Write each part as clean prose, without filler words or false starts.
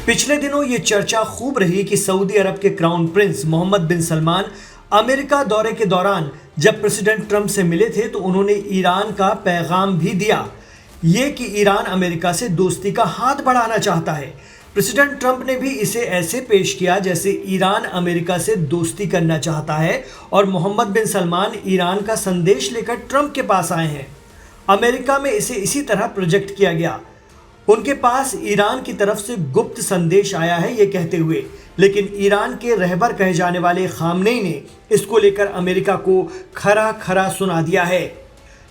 पिछले दिनों ये चर्चा खूब रही कि सऊदी अरब के क्राउन प्रिंस मोहम्मद बिन सलमान अमेरिका दौरे के दौरान जब प्रेसिडेंट ट्रंप से मिले थे तो उन्होंने ईरान का पैगाम भी दिया, ये कि ईरान अमेरिका से दोस्ती का हाथ बढ़ाना चाहता है। प्रेसिडेंट ट्रंप ने भी इसे ऐसे पेश किया जैसे ईरान अमेरिका से दोस्ती करना चाहता है और मोहम्मद बिन सलमान ईरान का संदेश लेकर ट्रंप के पास आए हैं। अमेरिका में इसे इसी तरह प्रोजेक्ट किया गया। उनके पास ईरान की तरफ से गुप्त संदेश आया है ये कहते हुए, लेकिन ईरान के रहबर कहे जाने वाले खामनेई ने इसको लेकर अमेरिका को खरा खरा सुना दिया है।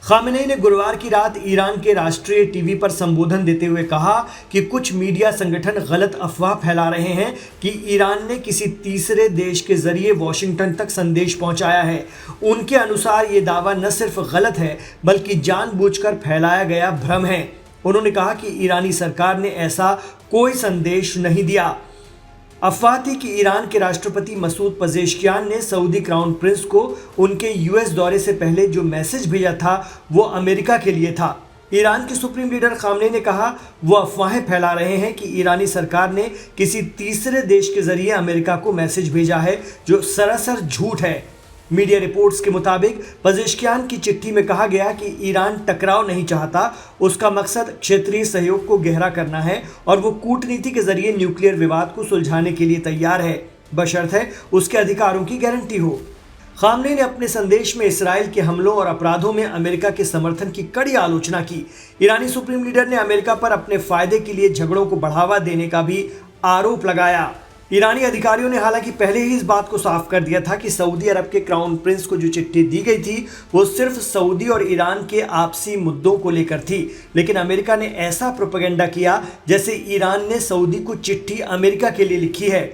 खामनेई ने गुरुवार की रात ईरान के राष्ट्रीय टीवी पर संबोधन देते हुए कहा कि कुछ मीडिया संगठन गलत अफवाह फैला रहे हैं कि ईरान ने किसी तीसरे देश के जरिए वॉशिंगटन तक संदेश पहुंचाया है। उनके अनुसार ये दावा न सिर्फ गलत है बल्कि जानबूझकर फैलाया गया भ्रम है। उन्होंने कहा कि ईरानी सरकार ने ऐसा कोई संदेश नहीं दिया। अफवाह थी कि ईरान के राष्ट्रपति मसूद पजेश्कियान ने सऊदी क्राउन प्रिंस को उनके यूएस दौरे से पहले जो मैसेज भेजा था वो अमेरिका के लिए था। ईरान के सुप्रीम लीडर खामनेई ने कहा वो अफवाहें फैला रहे हैं कि ईरानी सरकार ने किसी तीसरे देश के जरिए अमेरिका को मैसेज भेजा है, जो सरासर झूठ है। मीडिया रिपोर्ट्स के मुताबिक पजेश्कियान की चिट्ठी में कहा गया कि ईरान टकराव नहीं चाहता, उसका मकसद क्षेत्रीय सहयोग को गहरा करना है और वो कूटनीति के जरिए न्यूक्लियर विवाद को सुलझाने के लिए तैयार है, बशर्ते उसके अधिकारों की गारंटी हो। खामनेई ने अपने संदेश में इसराइल के हमलों और अपराधों में अमेरिका के समर्थन की कड़ी आलोचना की। ईरानी सुप्रीम लीडर ने अमेरिका पर अपने फायदे के लिए झगड़ों को बढ़ावा देने का भी आरोप लगाया। ईरानी अधिकारियों ने हालांकि पहले ही इस बात को साफ कर दिया था कि सऊदी अरब के क्राउन प्रिंस को जो चिट्ठी दी गई थी वो सिर्फ सऊदी और ईरान के आपसी मुद्दों को लेकर थी, लेकिन अमेरिका ने ऐसा प्रोपेगेंडा किया जैसे ईरान ने सऊदी को चिट्ठी अमेरिका के लिए लिखी है।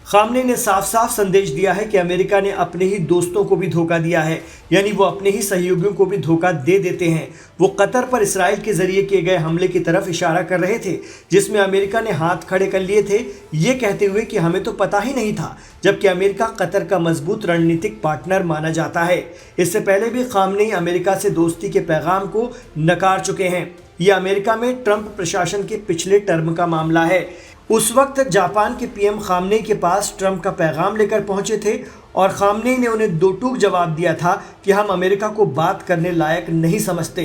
खामनेई ने साफ साफ संदेश दिया है कि अमेरिका ने अपने ही दोस्तों को भी धोखा दिया है, यानी वो अपने ही सहयोगियों को भी धोखा दे देते हैं। वो कतर पर इसराइल के जरिए किए गए हमले की तरफ इशारा कर रहे थे, जिसमें अमेरिका ने हाथ खड़े कर लिए थे, ये कहते हुए कि हमें तो पता ही नहीं था, जबकि अमेरिका कतर का मजबूत रणनीतिक पार्टनर माना जाता है। इससे पहले भी खामनेई अमेरिका से दोस्ती के पैगाम को नकार चुके हैं। ये अमेरिका में ट्रंप प्रशासन के पिछले टर्म का मामला है। उस वक्त जापान के पीएम खामनेई के पास ट्रंप का पैगाम लेकर पहुंचे थे और खामनेई ने उन्हें दो टूक जवाब दिया था कि हम अमेरिका को बात करने लायक नहीं समझते।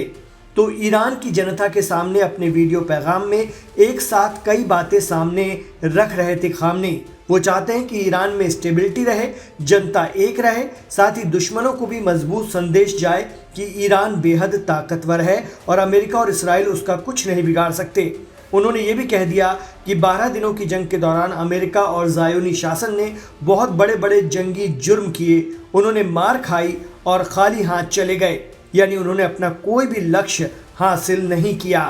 तो ईरान की जनता के सामने अपने वीडियो पैगाम में एक साथ कई बातें सामने रख रहे थे खामनेई। वो चाहते हैं कि ईरान में स्टेबिलिटी रहे, जनता एक रहे, साथ ही दुश्मनों को भी मजबूत संदेश जाए कि ईरान बेहद ताकतवर है और अमेरिका और इसराइल उसका कुछ नहीं बिगाड़ सकते। उन्होंने ये भी कह दिया कि 12 दिनों की जंग के दौरान अमेरिका और ज़ायोनी शासन ने बहुत बड़े बड़े जंगी जुर्म किए, उन्होंने मार खाई और खाली हाथ चले गए, यानी उन्होंने अपना कोई भी लक्ष्य हासिल नहीं किया।